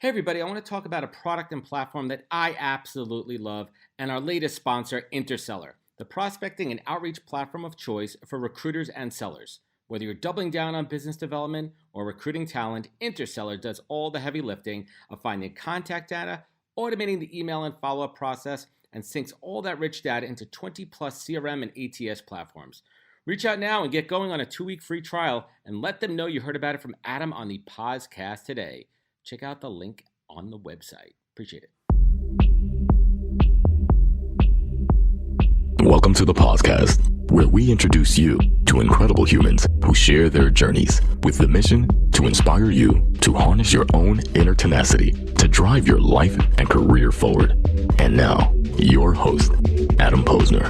Hey everybody, I want to talk about a product and platform that I absolutely love and our latest sponsor, Interseller, the prospecting and outreach platform of choice for recruiters and sellers. Whether you're doubling down on business development or recruiting talent, Interseller does all the heavy lifting of finding contact data, automating the email and follow-up process, and syncs all that rich data into 20 plus CRM and ATS platforms. Reach out now and get going on a 2-week free trial and let them know you heard about it from Adam on the podcast today. Check out the link on the website. Appreciate it. Welcome to the podcast, where we introduce you to incredible humans who share their journeys with the mission to inspire you to harness your own inner tenacity to drive your life and career forward. And now, your host, Adam Posner.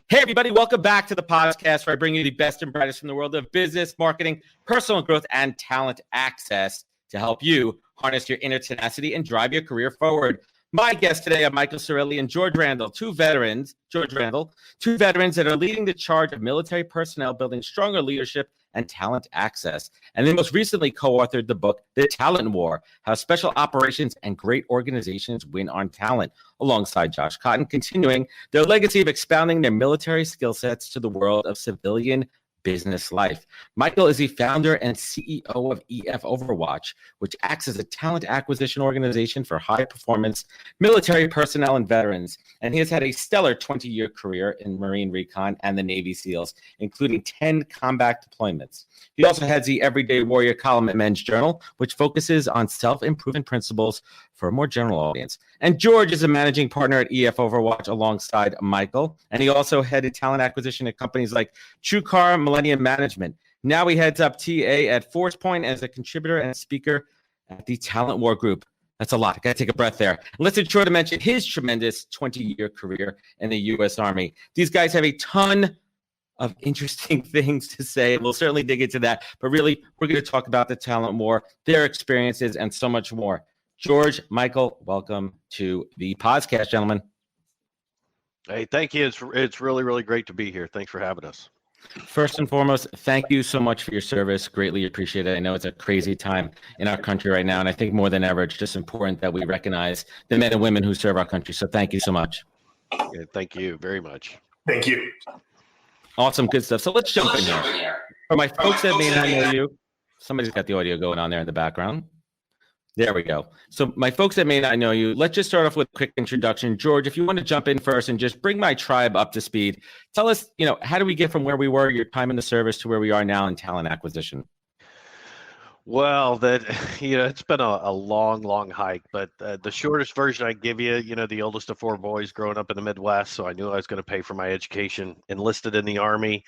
Hey everybody, welcome back to the podcast where I bring you the best and brightest from the world of business, marketing, personal growth, and talent access to help you harness your inner tenacity and drive your career forward. My guests today are Michael Sarraille and George Randle, two veterans that are leading the charge of military personnel, building stronger leadership and talent access. And they most recently co-authored the book, The Talent War, How Special Operations and Great Organizations Win on Talent, alongside Josh Cotton, continuing their legacy of expounding their military skill sets to the world of civilian business life. Michael is the founder and CEO of EF Overwatch, which acts as a talent acquisition organization for high-performance military personnel and veterans. And he has had a stellar 20-year career in Marine Recon and the Navy SEALs, including 10 combat deployments. He also has the Everyday Warrior column at Men's Journal, which focuses on self-improvement principles for a more general audience. And George is a managing partner at EF Overwatch alongside Michael. And he also headed talent acquisition at companies like TrueCar, Millennium Management. Now he heads up TA at ForcePoint as a contributor and speaker at the Talent War Group. That's a lot. I got to take a breath there. Let's ensure to mention his tremendous 20-year career in the U.S. Army. These guys have a ton of interesting things to say. We'll certainly dig into that. But really, we're going to talk about the Talent War, their experiences, and so much more. George, Michael, welcome to the podcast, gentlemen. Hey, thank you. It's really, really great to be here. Thanks for having us. First and foremost, thank you so much for your service. Greatly appreciate it. I know it's a crazy time in our country right now, and I think more than ever, it's just important that we recognize the men and women who serve our country. So thank you so much. Yeah, thank you very much. Thank you. Awesome, good stuff. So let's jump in here. For my folks that may not know you, somebody's got the audio going on there in the background. There we go. So my folks that may not know you, let's just start off with a quick introduction. George, if you want to jump in first and just bring my tribe up to speed, tell us, how do we get from where we were, your time in the service, to where we are now in talent acquisition? Well, it's been a long, long hike, but the shortest version I give you, the oldest of 4 boys growing up in the Midwest, so I knew I was going to pay for my education, enlisted in the Army,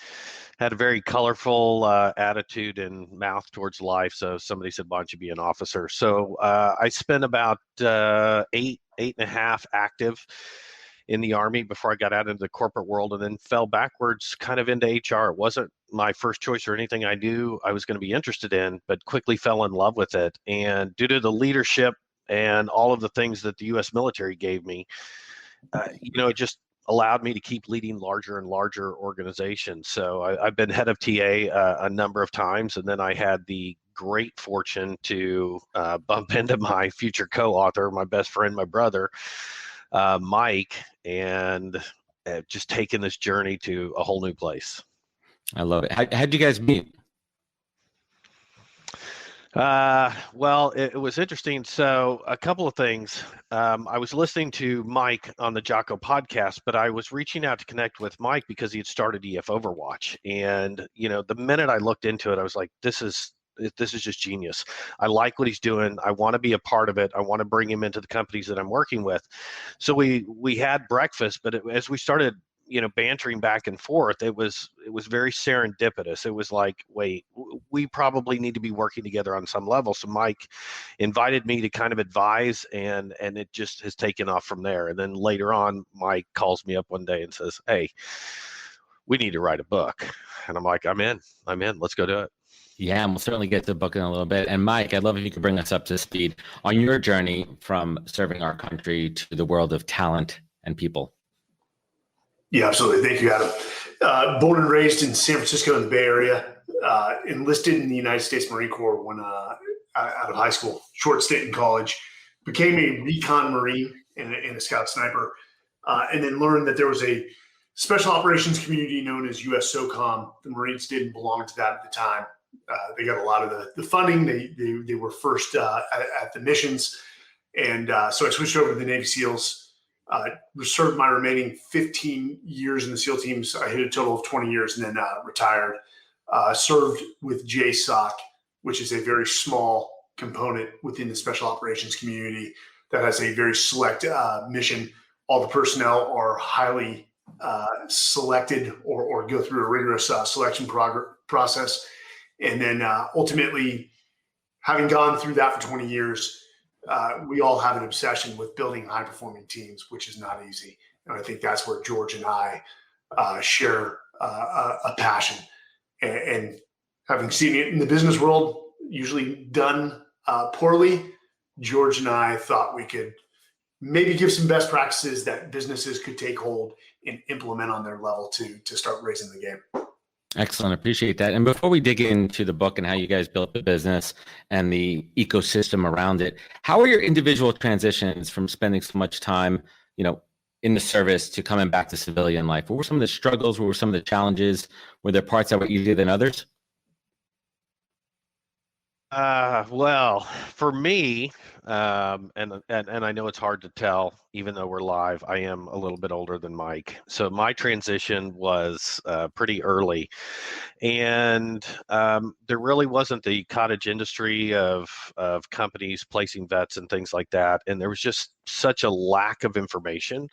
had a very colorful attitude and mouth towards life. So somebody said, why don't you be an officer? So I spent about 8.5 active in the Army before I got out into the corporate world, and then fell backwards kind of into HR. It wasn't my first choice or anything I knew I was going to be interested in, but quickly fell in love with it. And due to the leadership and all of the things that the U.S. military gave me, it just allowed me to keep leading larger and larger organizations. So I've been head of TA a number of times, and then I had the great fortune to bump into my future co-author, my best friend, my brother, Mike, and just taken this journey to a whole new place. I love it. How'd you guys meet? Well, it was interesting. So a couple of things. I was listening to Mike on the Jocko podcast, but I was reaching out to connect with Mike because he had started EF Overwatch. And, the minute I looked into it, I was like, this is just genius. I like what he's doing. I want to be a part of it. I want to bring him into the companies that I'm working with. So we had breakfast, but as we started, bantering back and forth, it was very serendipitous. It was like, wait, we probably need to be working together on some level. So Mike invited me to kind of advise, and it just has taken off from there. And then later on, Mike calls me up one day and says, hey, we need to write a book. And I'm like, I'm in, let's go do it. Yeah, and we'll certainly get to the book in a little bit. And Mike, I'd love if you could bring us up to speed on your journey from serving our country to the world of talent and people. Yeah, absolutely. Thank you, Adam. Born and raised in San Francisco in the Bay Area. enlisted in the United States Marine Corps when out of high school, short stint in college, became a recon Marine and a scout sniper, and then learned that there was a special operations community known as US SOCOM. The Marines didn't belong to that at the time. They got a lot of the funding. They were first at the missions. And so I switched over to the Navy SEALs, served my remaining 15 years in the SEAL teams. I hit a total of 20 years and then retired. Served with JSOC, which is a very small component within the special operations community that has a very select mission. All the personnel are highly selected or go through a rigorous selection process. And then ultimately, having gone through that for 20 years, we all have an obsession with building high-performing teams, which is not easy. And I think that's where George and I share a passion. And having seen it in the business world, usually done poorly, George and I thought we could maybe give some best practices that businesses could take hold and implement on their level to start raising the game. Excellent. Appreciate that. And before we dig into the book and how you guys built the business and the ecosystem around it, how are your individual transitions from spending so much time, in the service to coming back to civilian life? What were some of the struggles? What were some of the challenges? Were there parts that were easier than others? Well, for me, and I know it's hard to tell, even though we're live, I am a little bit older than Mike. So my transition was pretty early. And there really wasn't the cottage industry of companies placing vets and things like that. And there was just such a lack of information.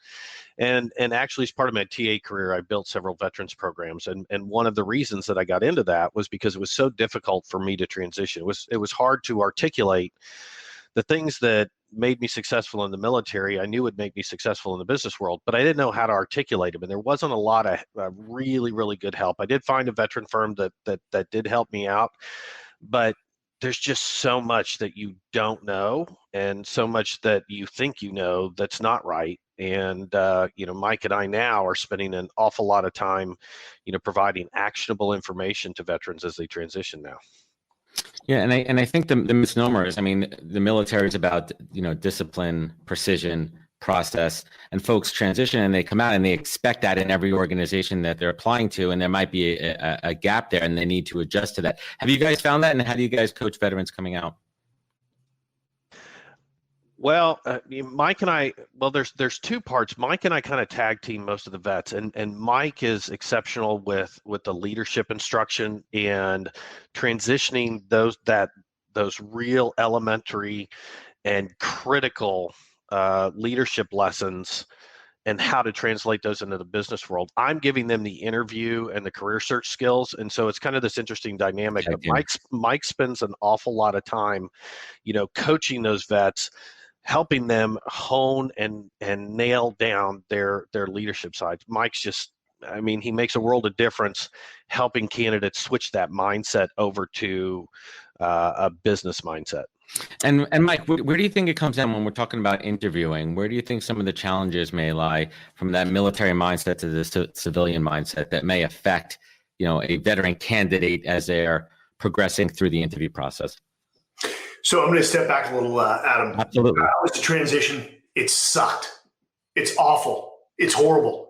And actually, as part of my TA career, I built several veterans programs. And one of the reasons that I got into that was because it was so difficult for me to transition. It was hard to articulate the things that made me successful in the military. I knew would make me successful in the business world, but I didn't know how to articulate them. And there wasn't a lot of really, really good help. I did find a veteran firm that did help me out, but there's just so much that you don't know and so much that you think you know that's not right. And, Mike and I now are spending an awful lot of time, providing actionable information to veterans as they transition now. Yeah, and I think the misnomer is, the military is about, discipline, precision, process, and folks transition and they come out and they expect that in every organization that they're applying to, and there might be a gap there and they need to adjust to that. Have you guys found that, and how do you guys coach veterans coming out? Well, Mike and I, there's two parts. Mike and I kind of tag team most of the vets, and Mike is exceptional with the leadership instruction and transitioning those real elementary and critical leadership lessons and how to translate those into the business world. I'm giving them the interview and the career search skills, and so it's kind of this interesting dynamic. But Mike spends an awful lot of time, coaching those vets, helping them hone and nail down their leadership sides. Mike's just, he makes a world of difference helping candidates switch that mindset over to a business mindset. And Mike, where do you think it comes down when we're talking about interviewing? Where do you think some of the challenges may lie from that military mindset to the civilian mindset that may affect, a veteran candidate as they're progressing through the interview process? So I'm going to step back a little, Adam. Absolutely. That was the transition. It sucked. It's awful. It's horrible.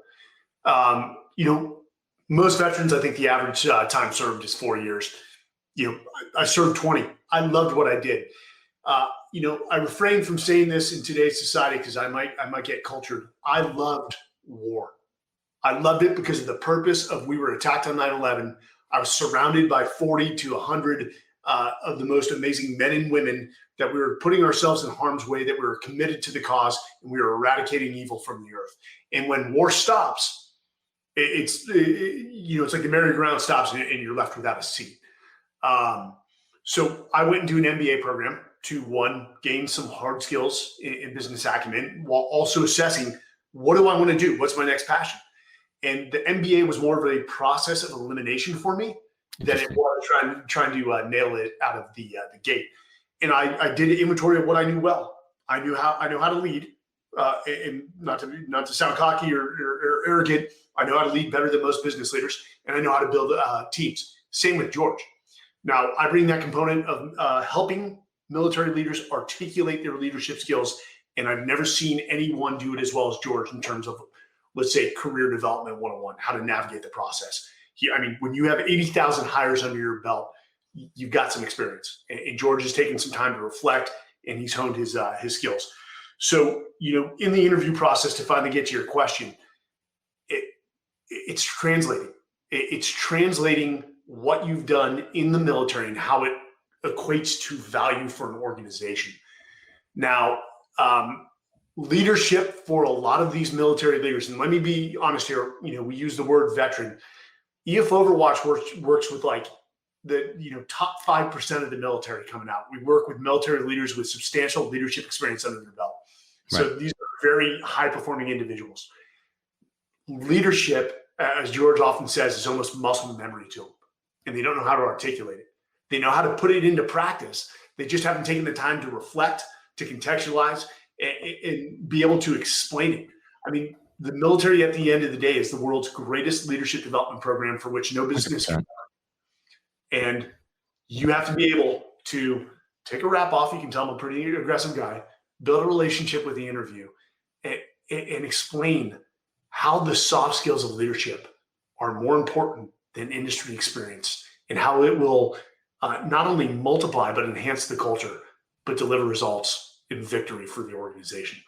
Most veterans, I think the average time served is 4 years. I served 20. I loved what I did. I refrain from saying this in today's society because I might get cultured. I loved war. I loved it because of the purpose of we were attacked on 9/11. I was surrounded by 40 to 100 of the most amazing men and women that we were putting ourselves in harm's way, that we were committed to the cause, and we were eradicating evil from the earth. And when war stops, it's like the merry-go-round stops and you're left without a seat. So I went into an MBA program to, one, gain some hard skills in business acumen while also assessing, what do I want to do? What's my next passion? And the MBA was more of a process of elimination for me than it was trying to nail it out of the gate. And I did an inventory of what I knew well. I know how to lead, and not to sound cocky or arrogant. I know how to lead better than most business leaders, and I know how to build teams. Same with George. Now, I bring that component of helping military leaders articulate their leadership skills, and I've never seen anyone do it as well as George in terms of, let's say, career development 101, how to navigate the process. When you have 80,000 hires under your belt, you've got some experience, and George has taken some time to reflect, and he's honed his skills. So, in the interview process, to finally get to your question, it's translating. It's translating what you've done in the military and how it equates to value for an organization. Now, leadership for a lot of these military leaders, and let me be honest here, we use the word veteran. EF Overwatch works with like the top 5% of the military coming out. We work with military leaders with substantial leadership experience under their belt. So Right. These are very high-performing individuals. Leadership, as George often says, is almost muscle memory to them, and they don't know how to articulate it. They know how to put it into practice. They just haven't taken the time to reflect, to contextualize, and be able to explain it. I mean, the military at the end of the day is the world's greatest leadership development program for which no business can. And you have to be able to take a wrap off. You can tell I'm a pretty aggressive guy, build a relationship with the interview, and explain how the soft skills of leadership are more important than industry experience, and how it will not only multiply, but enhance the culture, but deliver results in victory for the organization.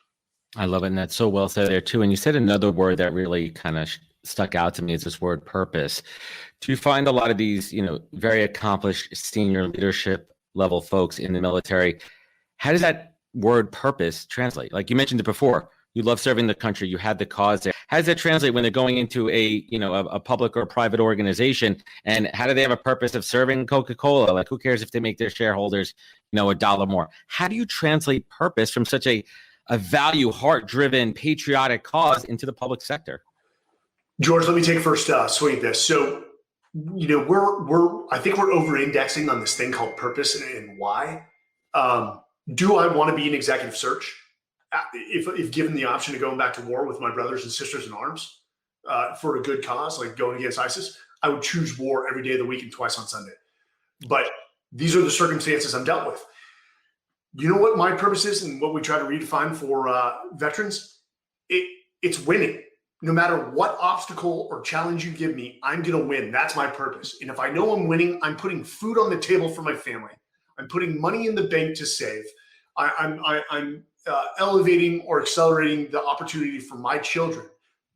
I love it. And that's so well said there too. And you said another word that really kind of stuck out to me is this word purpose. Do you find a lot of these, very accomplished senior leadership level folks in the military, how does that word purpose translate? Like you mentioned it before, you love serving the country, you had the cause there. How does that translate when they're going into a public or private organization? And how do they have a purpose of serving Coca-Cola? Like, who cares if they make their shareholders, $1 more? How do you translate purpose from such a value, heart-driven, patriotic cause into the public sector? George, let me take first swing at this. So, I think we're over-indexing on this thing called purpose and why. Do I want to be in executive search? If given the option of going back to war with my brothers and sisters in arms for a good cause, like going against ISIS, I would choose war every day of the week and twice on Sunday. But these are the circumstances I'm dealt with. You know what my purpose is and what we try to redefine for veterans? It's winning. No matter what obstacle or challenge you give me, I'm going to win. That's my purpose. And if I know I'm winning, I'm putting food on the table for my family. I'm putting money in the bank to save. I'm elevating or accelerating the opportunity for my children.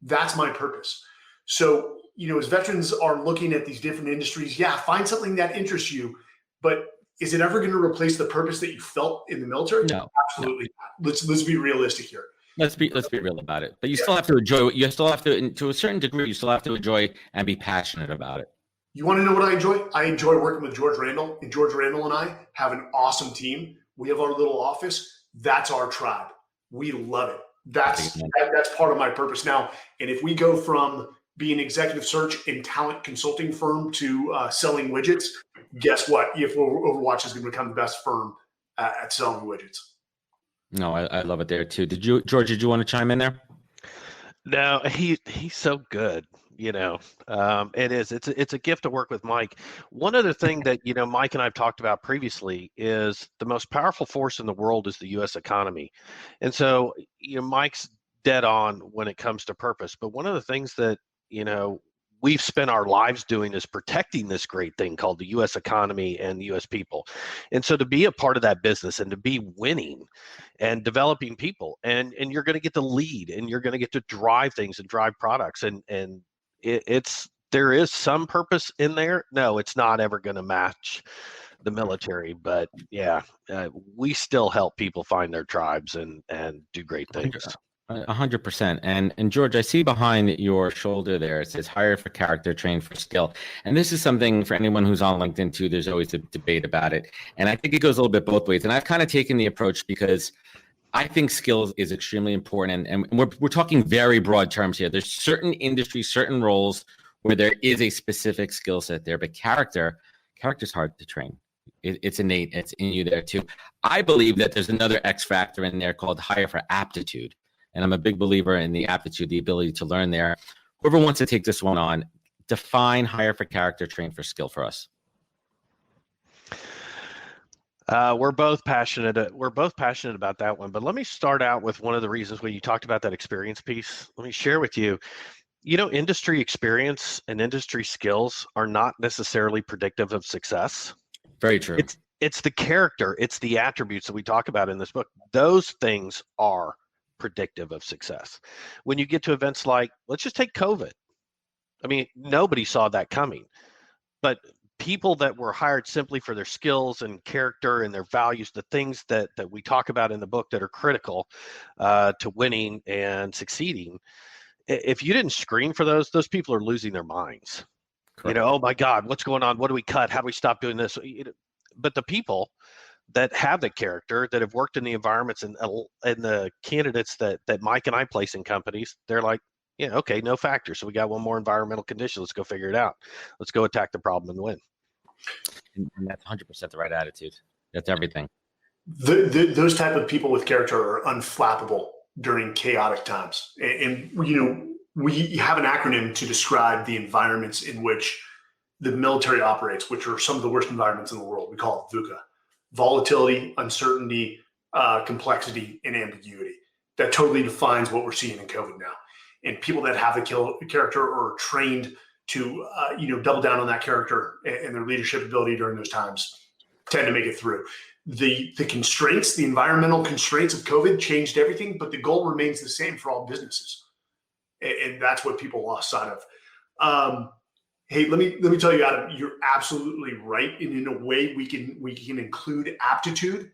That's my purpose. So, as veterans are looking at these different industries, find something that interests you, but is it ever going to replace the purpose that you felt in the military? No, absolutely not. Let's be realistic here. Let's be real about it. But you still have to enjoy. You still have to a certain degree. You still have to enjoy and be passionate about it. You want to know what I enjoy? I enjoy working with George Randle, and George Randle and I have an awesome team. We have our little office. That's our tribe. We love it. That's part of my purpose now. And if we go from being executive search and talent consulting firm to selling widgets, guess what? EF Overwatch is going to become the best firm at selling widgets. No, I love it there too. George, did you want to chime in there? No, he's so good. It's a gift to work with Mike. One other thing that, Mike and I've talked about previously is the most powerful force in the world is the U.S. economy. And so, Mike's dead on when it comes to purpose. But one of the things that, we've spent our lives doing is protecting this great thing called the U.S. economy and the U.S. people. And so to be a part of that business and to be winning and developing people, and you're going to get to lead and you're going to get to drive things and drive products. And there is some purpose in there. No, it's not ever going to match the military, but we still help people find their tribes and do great things. 100%. And George, I see behind your shoulder there, it says hire for character, train for skill. And this is something for anyone who's on LinkedIn too, there's always a debate about it. And I think it goes a little bit both ways. And I've kind of taken the approach because I think skills is extremely important. And we're talking very broad terms here. There's certain industries, certain roles where there is a specific skill set there, but character's hard to train. It's innate. It's in you there too. I believe that there's another X factor in there called hire for aptitude. And I'm a big believer in the aptitude, the ability to learn there. Whoever wants to take this one on, Define hire for character, train for skill for us. We're both passionate. We're both passionate about that one. But let me start out with one of the reasons when you talked about that experience piece. Let me share with you. Industry experience and industry skills are not necessarily predictive of success. Very true. It's the character, it's the attributes that we talk about in this book. Those things are predictive of success. When you get to events like, let's just take COVID. I mean, nobody saw that coming, but people that were hired simply for their skills and character and their values, the things that we talk about in the book that are critical to winning and succeeding. If you didn't screen for those people are losing their minds. Correct. Oh my God, what's going on? What do we cut? How do we stop doing this? But the people that have the character, that have worked in the environments and the candidates that Mike and I place in companies, they're like, yeah, okay, no factor. So we got one more environmental condition. Let's go figure it out. Let's go attack the problem and win. And that's 100% the right attitude. That's everything. Those type of people with character are unflappable during chaotic times. And we have an acronym to describe the environments in which the military operates, which are some of the worst environments in the world. We call it VUCA: volatility, uncertainty, complexity, and ambiguity. That totally defines what we're seeing in COVID now. And people that have the character or are trained to double down on that character and their leadership ability during those times tend to make it through. The constraints, the environmental constraints of COVID changed everything, but the goal remains the same for all businesses. And that's what people lost sight of. Hey, let me tell you, Adam, you're absolutely right. And in a way, we can include aptitude,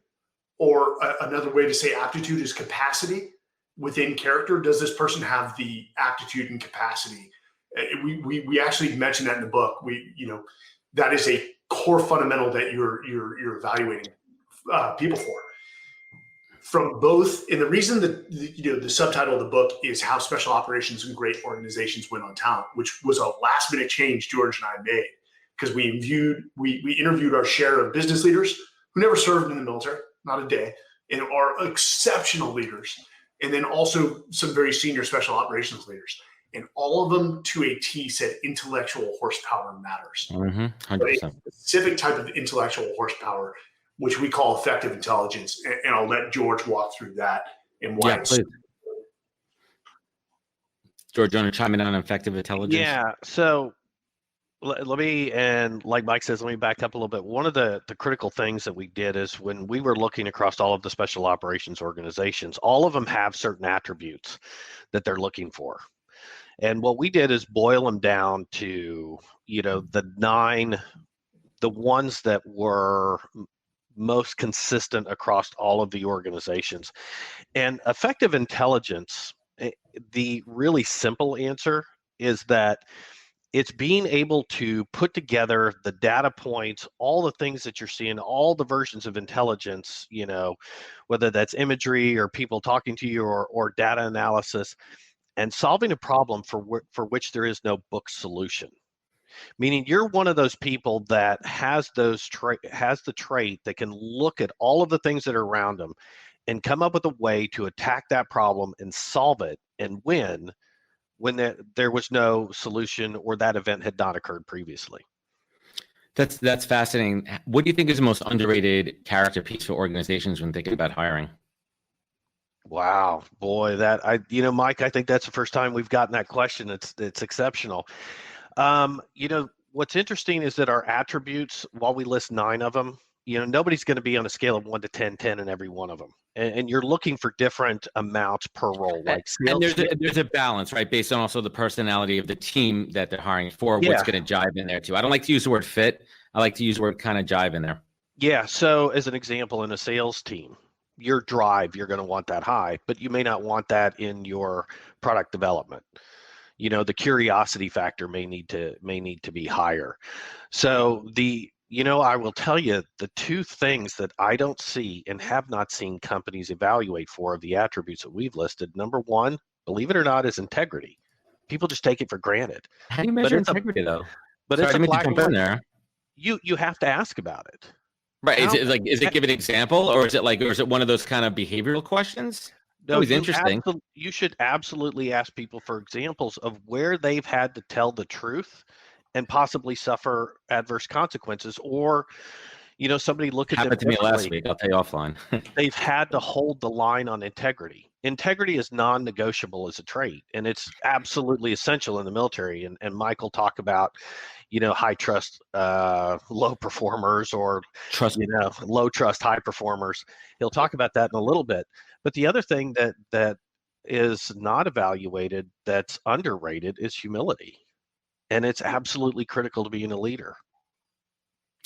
or another way to say aptitude is capacity within character. Does this person have the aptitude and capacity? We actually mentioned that in the book. That is a core fundamental that you're evaluating people for. From both, and the reason that the subtitle of the book is How Special Operations and Great Organizations Win on Talent, which was a last minute change George and I made, because we interviewed our share of business leaders who never served in the military, not a day, and are exceptional leaders, and then also some very senior special operations leaders. And all of them to a T said intellectual horsepower matters. 100%. A specific type of intellectual horsepower, which we call effective intelligence. And I'll let George walk through that and why it's. George, do you want to chime in on effective intelligence? Yeah. So let me, and like Mike says, let me back up a little bit. One of the critical things that we did is when we were looking across all of the special operations organizations, all of them have certain attributes that they're looking for. And what we did is boil them down to, the ones that were most consistent across all of the organizations. And effective intelligence, the really simple answer is that it's being able to put together the data points, all the things that you're seeing, all the versions of intelligence, whether that's imagery or people talking to you or data analysis, and solving a problem for which there is no book solution. Meaning you're one of those people that has the trait that can look at all of the things that are around them and come up with a way to attack that problem and solve it and win when there was no solution or that event had not occurred previously. That's fascinating. What do you think is the most underrated character piece for organizations when thinking about hiring? Wow, boy, Mike, I think that's the first time we've gotten that question. It's exceptional. What's interesting is that our attributes, while we list 9 of them, nobody's going to be on a scale of 1 to 10 in every one of them. And you're looking for different amounts per role. Like and there's a balance, right? Based on also the personality of the team that they're hiring for, what's going to jive in there too. I don't like to use the word fit. I like to use the word kind of jive in there. Yeah. So as an example, in a sales team, your drive, you're going to want that high, but you may not want that in your product development. The curiosity factor may need to be higher. So I will tell you the 2 things that I don't see and have not seen companies evaluate for of the attributes that we've listed. Number 1, believe it or not, is integrity. People just take it for granted. How do you measure integrity though? But sorry, it's I didn't mean to jump in there. You have to ask about it. Right. Is it give an example, or is it one of those kind of behavioral questions? No, Always interesting. You should absolutely ask people for examples of where they've had to tell the truth and possibly suffer adverse consequences, or somebody look at them Happened to me last differently. week. I'll tell you offline. They've had to hold the line on integrity. Integrity is non-negotiable as a trait, and it's absolutely essential in the military. And Michael talk about, high trust, low performers, or Trust. low trust, high performers. He'll talk about that in a little bit. But the other thing that is not evaluated, that's underrated, is humility, and it's absolutely critical to being a leader.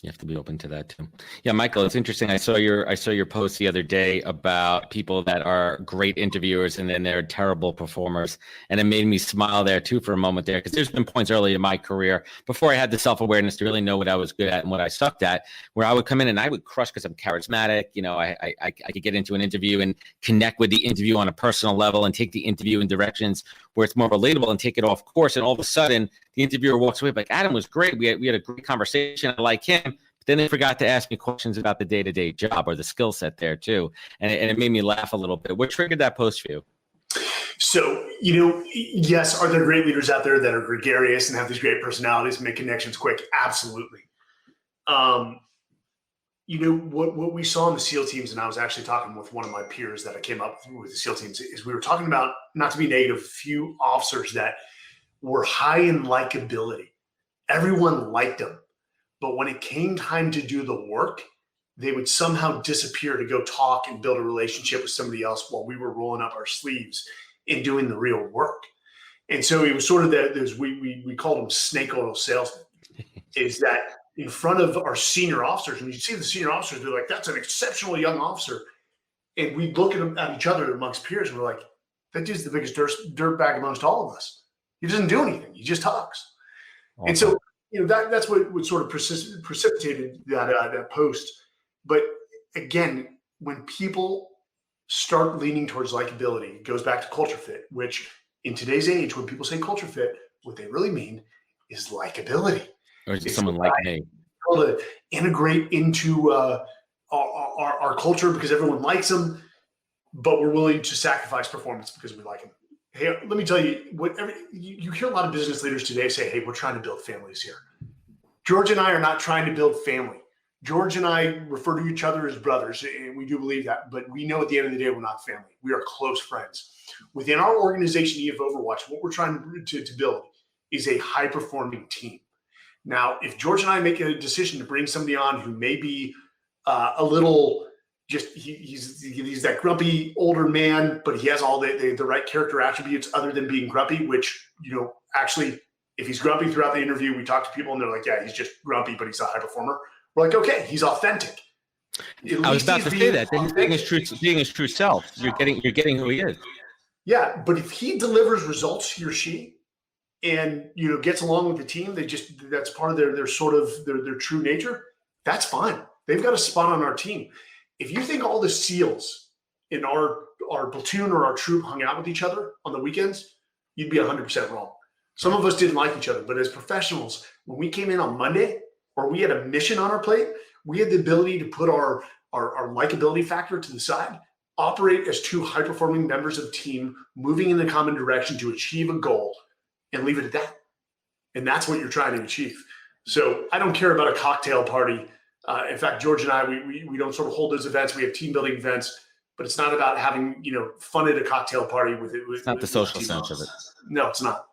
You have to be open to that too. Yeah, Michael, it's interesting. I saw your post the other day about people that are great interviewers and then they're terrible performers, and it made me smile there too for a moment there, because there's been points early in my career before I had the self-awareness to really know what I was good at and what I sucked at, where I would come in and I would crush because I'm charismatic. I could get into an interview and connect with the interview on a personal level and take the interview in directions where it's more relatable and take it off course. And all of a sudden, the interviewer walks away like, Adam was great. We had a great conversation. I like him. But then they forgot to ask me questions about the day-to-day job or the skill set there too. And it made me laugh a little bit. What triggered that post for you? So, yes, are there great leaders out there that are gregarious and have these great personalities and make connections quick? Absolutely. What we saw in the SEAL teams, and I was actually talking with one of my peers that I came up with the SEAL teams, is we were talking about, not to be negative, a few officers that were high in likability. Everyone liked them. But when it came time to do the work, they would somehow disappear to go talk and build a relationship with somebody else while we were rolling up our sleeves and doing the real work. And so it was sort of we called them snake oil salesmen, is that in front of our senior officers, when you see the senior officers, they're like, that's an exceptional young officer. And we look at each other amongst peers, and we're like, that dude's the biggest dirtbag amongst all of us. He doesn't do anything. He just talks. Awesome. And so, that's what sort of precipitated that post. But again, when people start leaning towards likability, it goes back to culture fit, which in today's age, when people say culture fit, what they really mean is likability. Or is it someone like me? To integrate into our culture because everyone likes them, but we're willing to sacrifice performance because we like them. Hey, let me tell you, you hear a lot of business leaders today say, hey, we're trying to build families here. George and I are not trying to build family. George and I refer to each other as brothers, and we do believe that, but we know at the end of the day, we're not family. We are close friends. Within our organization, EF Overwatch, what we're trying to build is a high-performing team. Now, if George and I make a decision to bring somebody on who may be a little he's that grumpy older man, but he has all the right character attributes other than being grumpy, which, actually, if he's grumpy throughout the interview, we talk to people and they're like, yeah, he's just grumpy, but he's a high performer. We're like, okay, he's authentic. I was about to say that. He's being his true self. You're getting who he is. Yeah, but if he delivers results, he or she, and gets along with the team, that's part of their sort of their true nature. That's fine. They've got a spot on our team. If you think all the SEALs in our platoon or our troop hung out with each other on the weekends, you'd be 100% wrong. Some of us didn't like each other, but as professionals, when we came in on Monday or we had a mission on our plate, we had the ability to put our likability factor to the side, operate as two high-performing members of the team, moving in the common direction to achieve a goal, and leave it at that. And that's what you're trying to achieve. So I don't care about a cocktail party. In fact, George and I, we don't sort of hold those events. We have team building events, but it's not about having, fun at a cocktail party with it. It's not the social sense of it. No, it's not.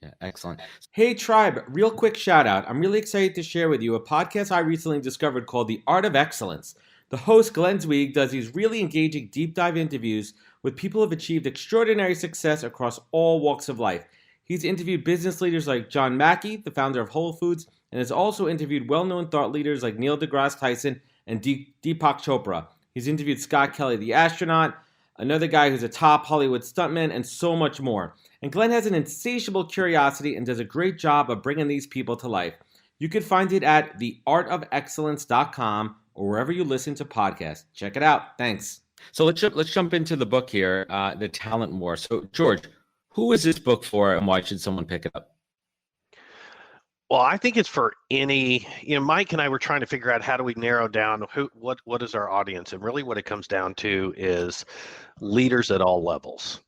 Yeah, excellent. Hey, Tribe, real quick shout out. I'm really excited to share with you a podcast I recently discovered called The Art of Excellence. The host, Glenn Zweig, does these really engaging deep dive interviews with people who have achieved extraordinary success across all walks of life. He's interviewed business leaders like John Mackey, the founder of Whole Foods, and has also interviewed well-known thought leaders like Neil deGrasse Tyson and Deepak Chopra. He's interviewed Scott Kelly, the astronaut, another guy who's a top Hollywood stuntman, and so much more. And Glenn has an insatiable curiosity and does a great job of bringing these people to life. You can find it at theartofexcellence.com or wherever you listen to podcasts. Check it out. Thanks. So let's jump into the book here, The Talent War. So, George, who is this book for and why should someone pick it up? Well, I think it's for any, Mike and I were trying to figure out how do we narrow down what is our audience, and really what it comes down to is leaders at all levels.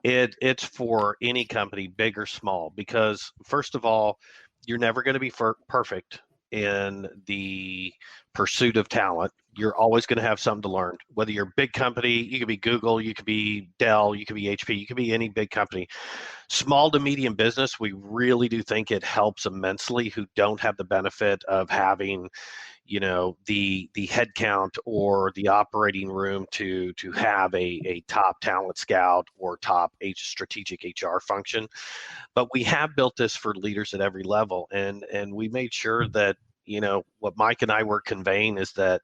It's for any company, big or small, because first of all, you're never going to be perfect in the pursuit of talent. You're always going to have something to learn. Whether you're a big company, you could be Google, you could be Dell, you could be HP, you could be any big company. Small to medium business, we really do think it helps immensely who don't have the benefit of having, the headcount or the operating room to have a top talent scout or top strategic HR function. But we have built this for leaders at every level, and we made sure that what Mike and I were conveying is that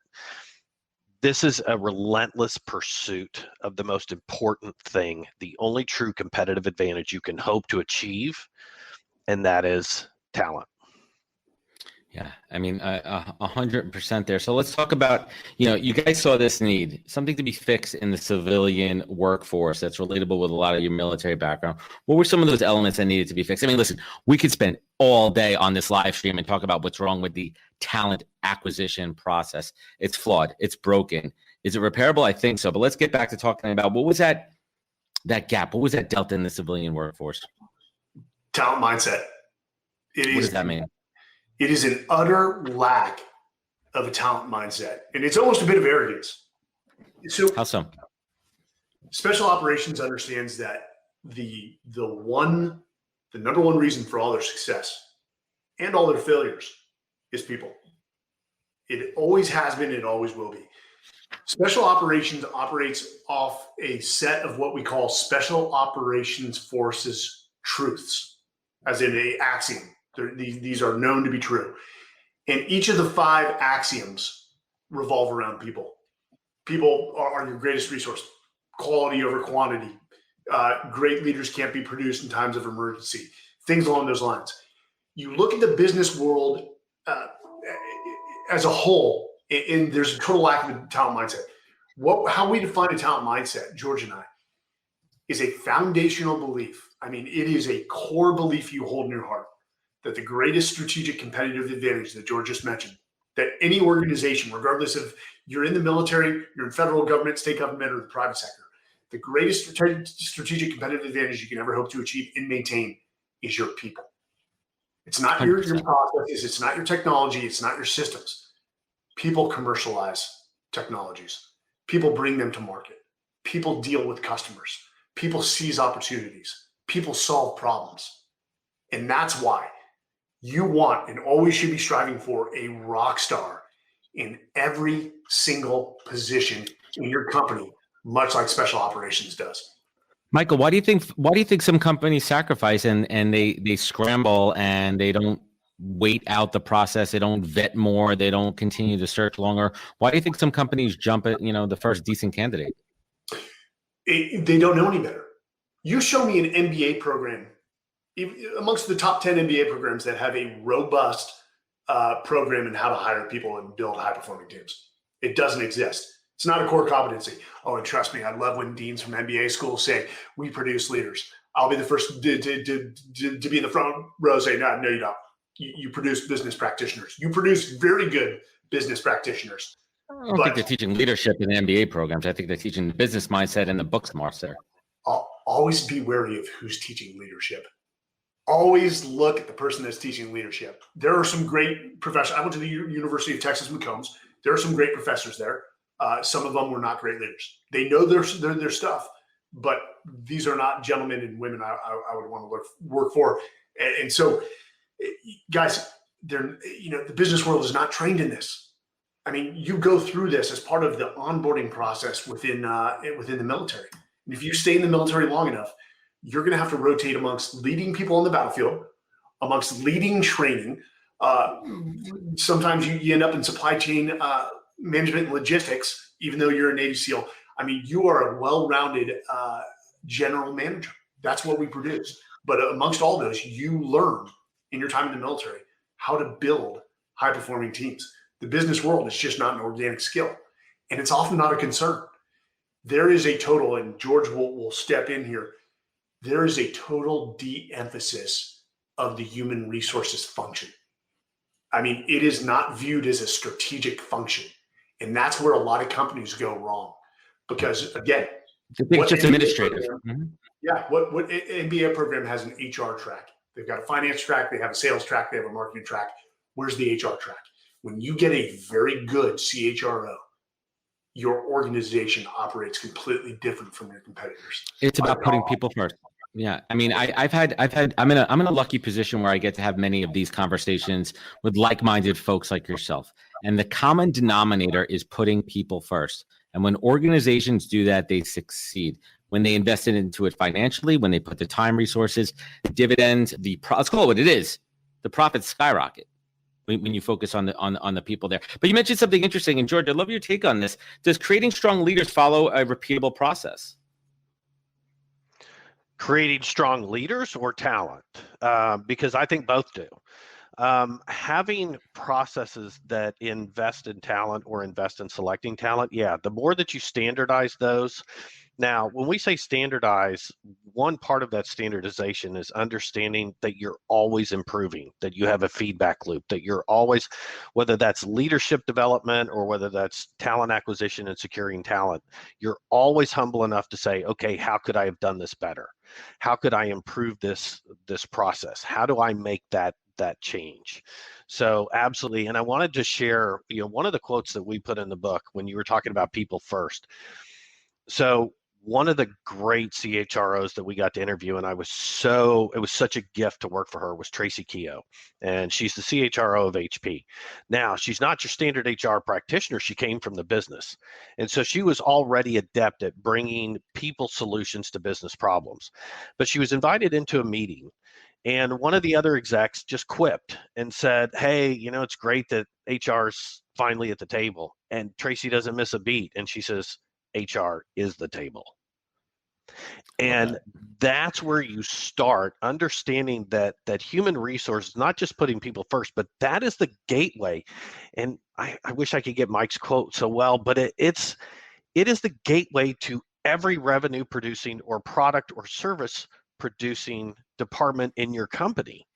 this is a relentless pursuit of the most important thing, the only true competitive advantage you can hope to achieve, and that is talent. Yeah, I mean, 100% there. So let's talk about, you guys saw this need, something to be fixed in the civilian workforce that's relatable with a lot of your military background. What were some of those elements that needed to be fixed? I mean, listen, we could spend all day on this live stream and talk about what's wrong with the talent acquisition process. It's flawed. It's broken. Is it repairable? I think so. But let's get back to talking about what was that gap? What was that delta in the civilian workforce? Talent mindset. What does that mean? It is an utter lack of a talent mindset, and it's almost a bit of arrogance. So, how so? Special operations understands that the number one reason for all their success and all their failures is people. It always has been, it always will be. Special operations operates off a set of what we call special operations forces truths, as in an axiom. These are known to be true. And each of the 5 axioms revolve around people. People are your greatest resource. Quality over quantity. Great leaders can't be produced in times of emergency. Things along those lines. You look at the business world as a whole, and there's a total lack of a talent mindset. How we define a talent mindset, George and I, is a foundational belief. I mean, it is a core belief you hold in your heart, that the greatest strategic competitive advantage that George just mentioned, that any organization, regardless of you're in the military, you're in federal government, state government, or the private sector, the greatest strategic competitive advantage you can ever hope to achieve and maintain is your people. It's not your processes, it's not your technology, it's not your systems. People commercialize technologies. People bring them to market. People deal with customers. People seize opportunities. People solve problems. And that's why you want and always should be striving for a rock star in every single position in your company, much like special operations does. Michael, why do you think some companies sacrifice and they scramble and they don't wait out the process, they don't vet more, they don't continue to search longer? Why do you think some companies jump at the first decent candidate? They don't know any better. You show me an MBA program amongst the top 10 MBA programs that have a robust program in how to hire people and build high-performing teams. It doesn't exist. It's not a core competency. Oh, and trust me, I love when deans from MBA schools say, we produce leaders. I'll be the first to be in the front row saying, no, you don't. You produce business practitioners. You produce very good business practitioners. I don't think they're teaching leadership in MBA programs. I think they're teaching the business mindset and the book smarts there. Always be wary of who's teaching leadership. Always look at the person that's teaching leadership. There are some great professors. I went to the University of Texas McCombs. There are some great professors there. Some of them were not great leaders. They know their stuff, but these are not gentlemen and women I would want to work for. And so, guys, the business world is not trained in this. I mean, you go through this as part of the onboarding process within the military. And if you stay in the military long enough, you're going to have to rotate amongst leading people on the battlefield, amongst leading training. Sometimes you end up in supply chain management and logistics, even though you're a Navy SEAL. I mean, you are a well-rounded general manager. That's what we produce. But amongst all those, you learn in your time in the military how to build high-performing teams. The business world is just not an organic skill, and it's often not a concern. There is a total, and George will step in here, there is a total de-emphasis of the human resources function. I mean, it is not viewed as a strategic function. And that's where a lot of companies go wrong. Because again, it's just administrative. Yeah, what MBA program has an HR track. They've got a finance track, they have a sales track, they have a marketing track. Where's the HR track? When you get a very good CHRO, your organization operates completely different from your competitors. It's about putting people first. Yeah. I mean, I'm in a lucky position where I get to have many of these conversations with like-minded folks like yourself. And the common denominator is putting people first. And when organizations do that, they succeed. When they invest into it financially, when they put the time, resources, dividends, let's call it what it is, the profits skyrocket when you focus on the people there. But you mentioned something interesting, and George, I'd love your take on this. Does creating strong leaders follow a repeatable process? Creating strong leaders or talent? Because I think both do. Having processes that invest in talent or invest in selecting talent, yeah, the more that you standardize those. Now, when we say standardize, one part of that standardization is understanding that you're always improving, that you have a feedback loop, that you're always, whether that's leadership development or whether that's talent acquisition and securing talent, you're always humble enough to say, okay, how could I have done this better? How could I improve this process? How do I make that change? So absolutely. And I wanted to share, one of the quotes that we put in the book when you were talking about people first. So one of the great CHROs that we got to interview, and it was such a gift to work for her, was Tracy Keogh. And she's the CHRO of HP. Now, she's not your standard HR practitioner. She came from the business. And so she was already adept at bringing people solutions to business problems. But she was invited into a meeting, and one of the other execs just quipped and said, hey, it's great that HR's finally at the table. And Tracy doesn't miss a beat. And she says, HR is the table. And that's where you start understanding that human resources, not just putting people first, but that is the gateway. And I wish I could get Mike's quote so well, but it is the gateway to every revenue producing or product or service producing department in your company.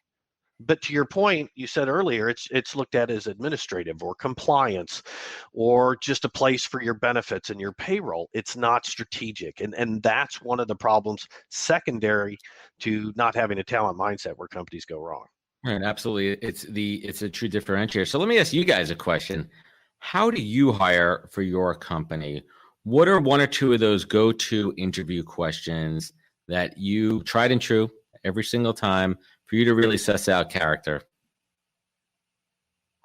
But to your point, you said earlier, it's looked at as administrative or compliance or just a place for your benefits and your payroll. It's not strategic. And that's one of the problems secondary to not having a talent mindset where companies go wrong. Right, absolutely. It's a true differentiator. So let me ask you guys a question. How do you hire for your company? What are one or two of those go-to interview questions that you tried and true every single time for you to really suss out character?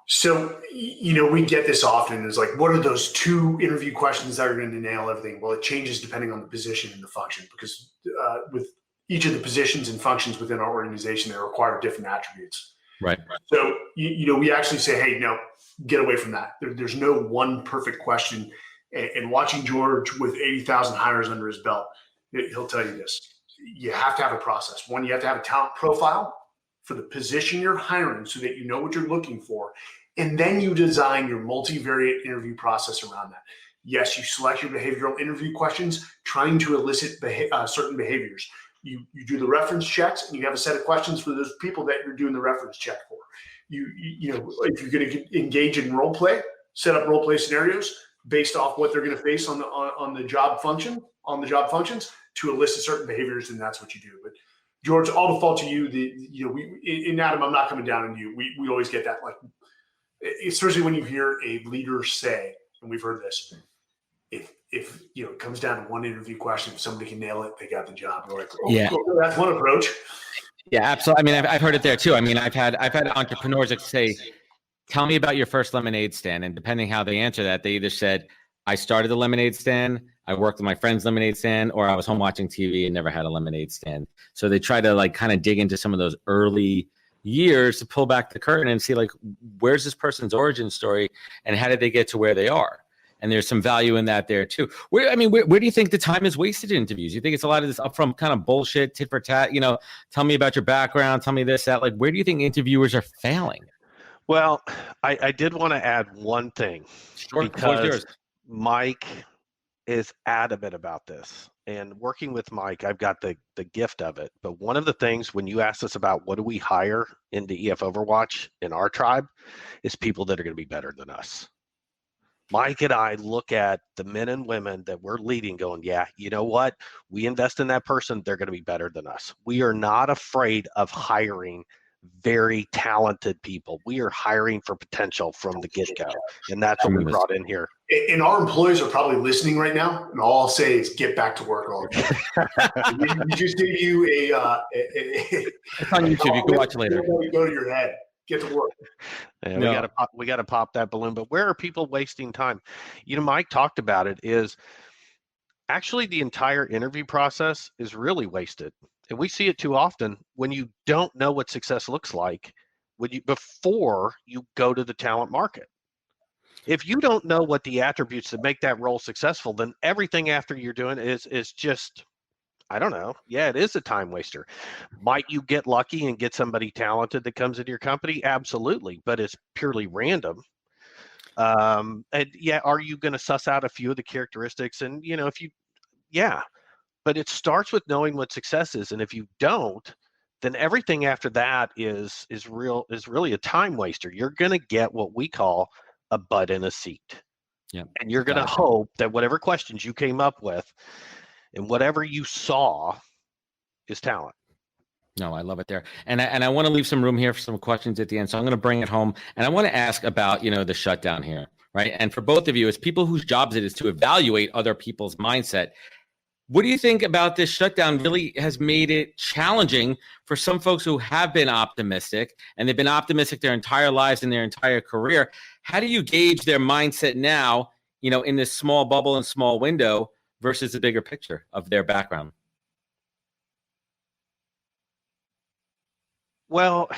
So, we get this often. It's like, what are those two interview questions that are going to nail everything? Well, it changes depending on the position and the function, because with each of the positions and functions within our organization, they require different attributes. Right. So, we actually say, hey, no, get away from that. There's no one perfect question. And watching George with 80,000 hires under his belt, he'll tell you this. You have to have a process. One, you have to have a talent profile for the position you're hiring so that you know what you're looking for. And then you design your multivariate interview process around that. Yes, you select your behavioral interview questions, trying to elicit certain behaviors. You do the reference checks, and you have a set of questions for those people that you're doing the reference check for. If you're going to engage in role play, set up role play scenarios based off what they're going to face on the job functions to elicit certain behaviors, and that's what you do. But George, all default to you. In Adam, I'm not coming down on you. We always get that, like, especially when you hear a leader say, and we've heard this, if it comes down to one interview question, if somebody can nail it, they got the job. We're like, that's one approach. Yeah, absolutely. I mean, I've heard it there too. I mean, I've had entrepreneurs that say, tell me about your first lemonade stand. And depending how they answer that, they either said, I started the lemonade stand, I worked with my friend's lemonade stand, or I was home watching TV and never had a lemonade stand. So they try to kind of dig into some of those early years to pull back the curtain and see where's this person's origin story and how did they get to where they are? And there's some value in that there too. Where do you think the time is wasted in interviews? You think it's a lot of this upfront kind of bullshit, tit for tat, tell me about your background, tell me this, that, where do you think interviewers are failing? Well, I did want to add one thing. Sure, because Mike is adamant about this. And working with Mike, I've got the gift of it. But one of the things when you asked us about what do we hire into EF Overwatch in our tribe is people that are going to be better than us. Mike and I look at the men and women that we're leading going, yeah, you know what? We invest in that person, they're going to be better than us. We are not afraid of hiring very talented people. We are hiring for potential from the get-go. And that's what we brought in here. And our employees are probably listening right now. And all I'll say is get back to work. We just gave you it's on YouTube. You can watch it later. Go to your head. Get to work. Yeah, we got to pop that balloon. But where are people wasting time? You know, Mike talked about it. Is actually the entire interview process is really wasted, and we see it too often when you don't know what success looks like before you go to the talent market. If you don't know what the attributes that make that role successful, then everything after you're doing is just, I don't know. Yeah, it is a time waster. Might you get lucky and get somebody talented that comes into your company? Absolutely, but it's purely random. And yeah, are you going to suss out a few of the characteristics? And you know, but it starts with knowing what success is. And if you don't, then everything after that is really a time waster. You're going to get what we call a butt in a seat. Yeah, and you're going to hope that whatever questions you came up with and whatever you saw is talent. No, I love it there. And I want to leave some room here for some questions at the end. So I'm going to bring it home. And I want to ask about, the shutdown here, right? And for both of you, as people whose jobs it is to evaluate other people's mindset, what do you think about this shutdown really has made it challenging for some folks who have been optimistic and they've been optimistic their entire lives and their entire career? How do you gauge their mindset now, in this small bubble and small window versus the bigger picture of their background? Well,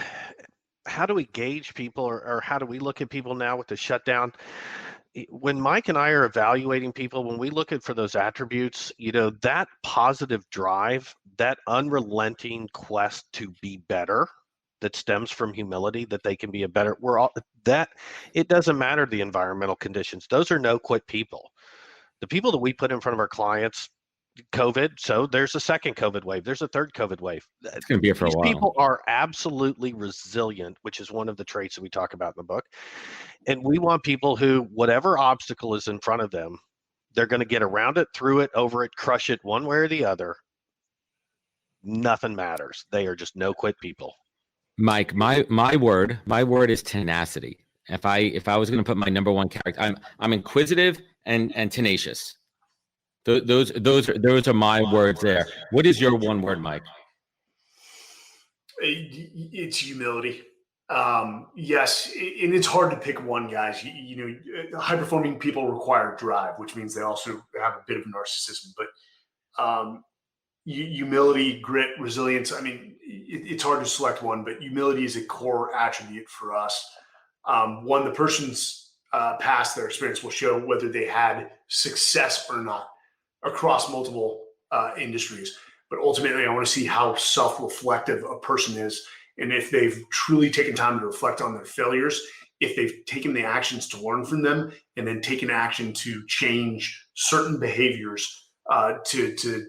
how do we gauge people or how do we look at people now with the shutdown? When Mike and I are evaluating people, when we look for those attributes, that positive drive, that unrelenting quest to be better that stems from humility, that they can be it doesn't matter the environmental conditions. Those are no quit people. The people that we put in front of our clients, COVID, so there's a second COVID wave. There's a third COVID wave. It's going to be here for a while. These people are absolutely resilient, which is one of the traits that we talk about in the book. And we want people who, whatever obstacle is in front of them, they're going to get around it, through it, over it, crush it one way or the other. Nothing matters. They are just no quit people. Mike, my word is tenacity. If I was going to put my number one character, I'm inquisitive and tenacious. Those are my words there. What is your one word, Mike? It's humility. Yes, and it's hard to pick one, guys. High performing people require drive, which means they also have a bit of narcissism. But humility, grit, resilience. I mean, it's hard to select one, but humility is a core attribute for us. The person's past, their experience will show whether they had success or not across multiple industries. But ultimately, I want to see how self-reflective a person is, and if they've truly taken time to reflect on their failures, if they've taken the actions to learn from them, and then taken action to change certain behaviors to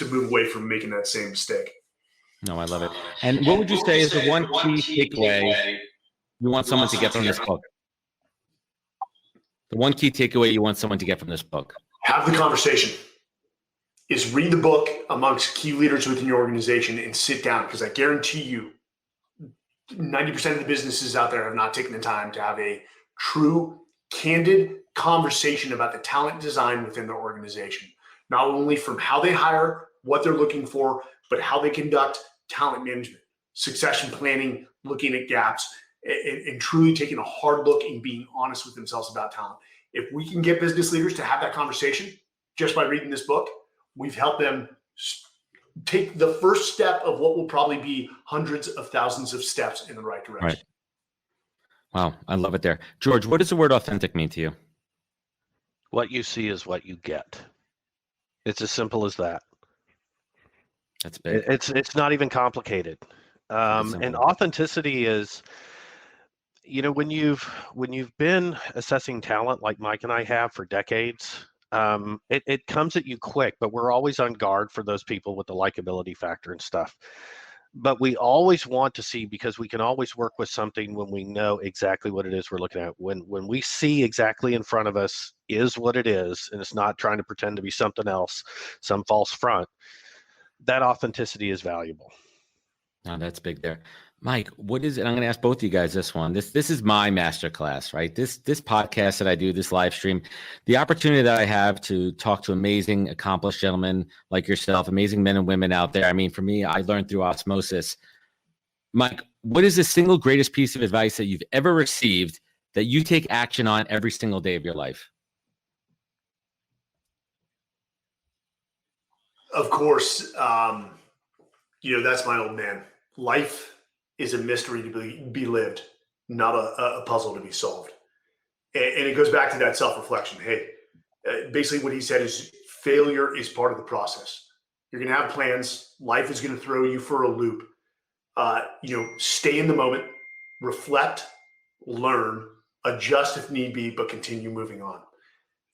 move away from making that same mistake. No, I love it. And what would you say is the one key takeaway you want someone to get from this book? The one key takeaway you want someone to get from this book? Have the conversation. Is read the book amongst key leaders within your organization and sit down, because I guarantee you 90% of the businesses out there have not taken the time to have a true, candid conversation about the talent design within their organization. Not only from how they hire, what they're looking for, but how they conduct talent management, succession planning, looking at gaps, and truly taking a hard look and being honest with themselves about talent. If we can get business leaders to have that conversation just by reading this book, we've helped them take the first step of what will probably be hundreds of thousands of steps in the right direction. Right. Wow, I love it there. George, what does the word authentic mean to you? What you see is what you get. It's as simple as that. That's big. It's not even complicated. And authenticity is, when you've been assessing talent like Mike and I have for decades, It comes at you quick, but we're always on guard for those people with the likability factor and stuff. But we always want to see, because we can always work with something when we know exactly what it is we're looking at. When we see exactly in front of us is what it is, and it's not trying to pretend to be something else, some false front, that authenticity is valuable. Oh, that's big there. Mike, what is it? I'm going to ask both of you guys this one. This is my masterclass, right? This podcast that I do, this live stream, the opportunity that I have to talk to amazing, accomplished gentlemen like yourself, amazing men and women out there. I mean, for me, I learned through osmosis. Mike, what is the single greatest piece of advice that you've ever received that you take action on every single day of your life? Of course, that's my old man. Life is a mystery to be lived, not a puzzle to be solved. And it goes back to that self-reflection. Hey, basically what he said is failure is part of the process. You're going to have plans. Life is going to throw you for a loop. Stay in the moment, reflect, learn, adjust if need be, but continue moving on.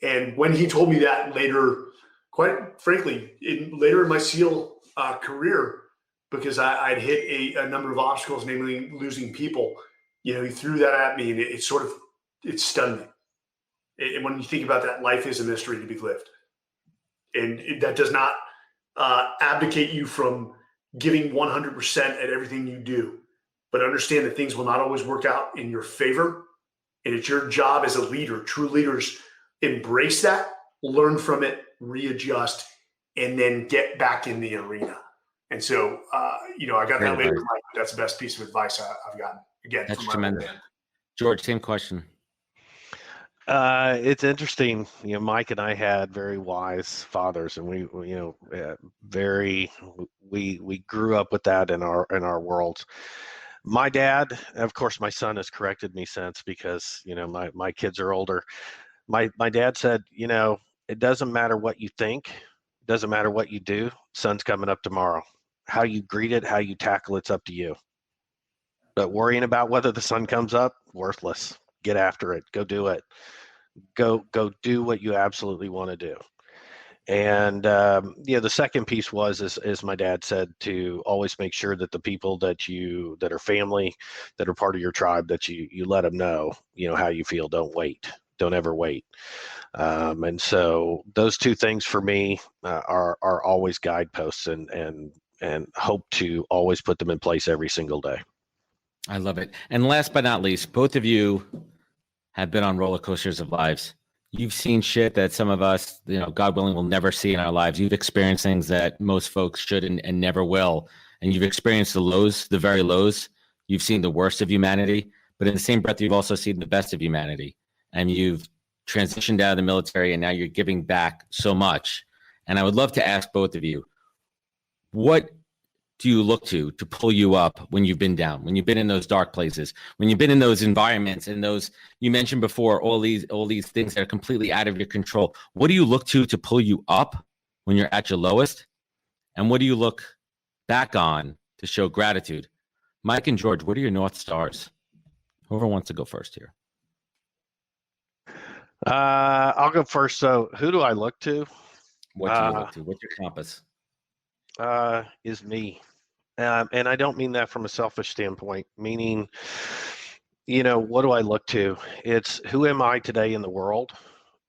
And when he told me that later, quite frankly, later in my SEAL career, because I'd hit a number of obstacles, namely losing people, he threw that at me, and it stunned me. And when you think about that, life is a mystery to be lived. And that does not abdicate you from giving 100% at everything you do, but understand that things will not always work out in your favor. And it's your job as a leader. True leaders embrace that, learn from it, readjust, and then get back in the arena. And so, I got that later. That's the best piece of advice I've gotten. Again, that's tremendous. George, same question. It's interesting. Mike and I had very wise fathers, and we grew up with that in our worlds. My dad, of course, my son has corrected me since, because my kids are older. My dad said, it doesn't matter what you think, it doesn't matter what you do. Sun's coming up tomorrow. How you greet it, how you tackle it's up to you. But worrying about whether the sun comes up, worthless. Get after it. Go do it. Go do what you absolutely want to do. And the second piece was, as my dad said, to always make sure that the people that are family, that are part of your tribe, that you let them know, how you feel. Don't wait. Don't ever wait. And so those two things for me are always guideposts, and hope to always put them in place every single day. I love it. And last but not least, both of you have been on roller coasters of lives. You've seen shit that some of us, God willing, will never see in our lives. You've experienced things that most folks should and never will. And you've experienced the lows, the very lows. You've seen the worst of humanity, but in the same breath, you've also seen the best of humanity. And you've transitioned out of the military, and now you're giving back so much. And I would love to ask both of you, what do you look to pull you up when you've been down, when you've been in those dark places, when you've been in those environments, and those, you mentioned before, all these things that are completely out of your control? What do you look to pull you up when you're at your lowest? And what do you look back on to show gratitude? Mike and George, what are your North Stars? Whoever wants to go first here. I'll go first. So who do I look to? What do you look to? What's your compass? Is me. And I don't mean that from a selfish standpoint, meaning, what do I look to? It's who am I today in the world,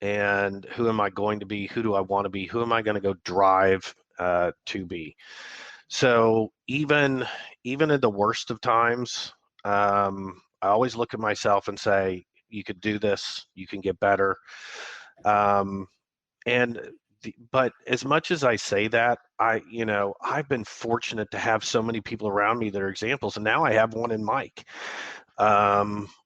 and who am I going to be? Who do I want to be? Who am I going to go drive to be? So even in the worst of times, I always look at myself and say, you could do this, you can get better. But as much as I say that, I've been fortunate to have so many people around me that are examples. And now I have one in Mike,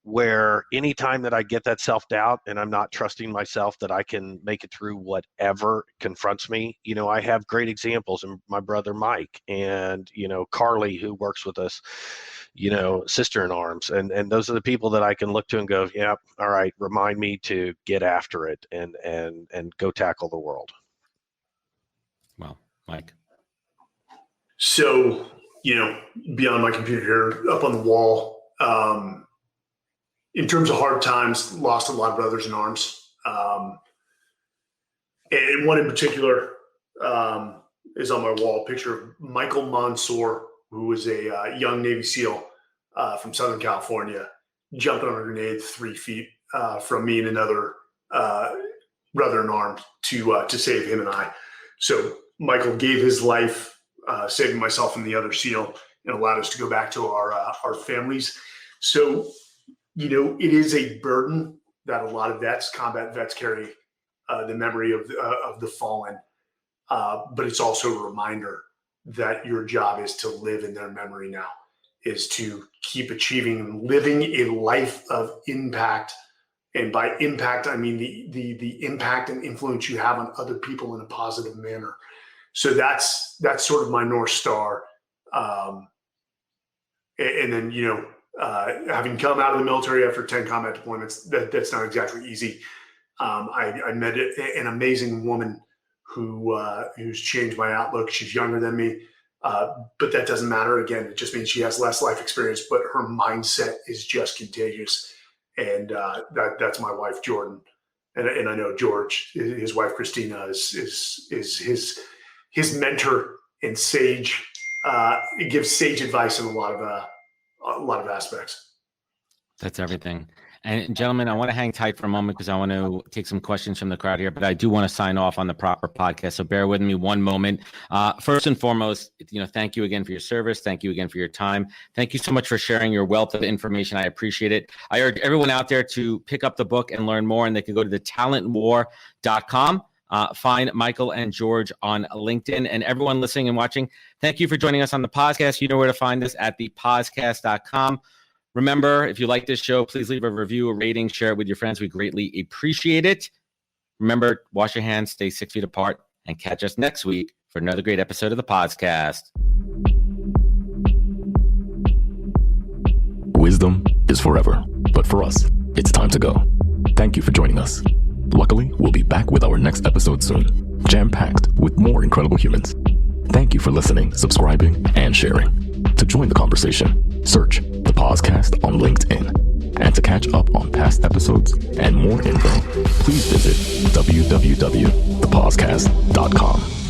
where anytime that I get that self-doubt and I'm not trusting myself that I can make it through whatever confronts me, I have great examples in my brother Mike, and, Carly, who works with us, sister in arms. And those are the people that I can look to and go, yeah, all right, remind me to get after it and go tackle the world. Well, Mike. So, beyond my computer here, up on the wall, in terms of hard times, lost a lot of brothers in arms. And one in particular is on my wall, a picture of Michael Mansour, who was a young Navy SEAL from Southern California, jumping on a grenade 3 feet from me and another brother in arms to save him and I. So Michael gave his life, saving myself and the other SEAL, and allowed us to go back to our families. So, it is a burden that a lot of combat vets carry, the memory of the fallen. But it's also a reminder that your job is to live in their memory now, is to keep achieving and living a life of impact. And by impact, I mean the impact and influence you have on other people in a positive manner. So that's sort of my North Star. And then, having come out of the military after 10 combat deployments, that's not exactly easy. I met an amazing woman who's changed my outlook. She's younger than me, but that doesn't matter. Again, it just means she has less life experience, but her mindset is just contagious. And that's my wife, Jordan. And I know George, his wife, Christina, is his mentor and sage. It gives sage advice in a lot of aspects. That's everything. And gentlemen, I want to hang tight for a moment because I want to take some questions from the crowd here, but I do want to sign off on the proper podcast. So bear with me one moment. First and foremost, thank you again for your service. Thank you again for your time. Thank you so much for sharing your wealth of information. I appreciate it. I urge everyone out there to pick up the book and learn more, and they can go to thetalentwar.com. Find Michael and George on LinkedIn. And everyone listening and watching, thank you for joining us on the podcast. You know where to find us at thepodcast.com. Remember, if you like this show, please leave a review, a rating, share it with your friends. We greatly appreciate it. Remember, wash your hands, stay 6 feet apart, and catch us next week for another great episode of the podcast. Wisdom is forever, but for us, it's time to go. Thank you for joining us. Luckily, we'll be back with our next episode soon, jam-packed with more incredible humans. Thank you for listening, subscribing, and sharing. To join the conversation, search the podcast on LinkedIn. And to catch up on past episodes and more info, please visit www.thepodcast.com.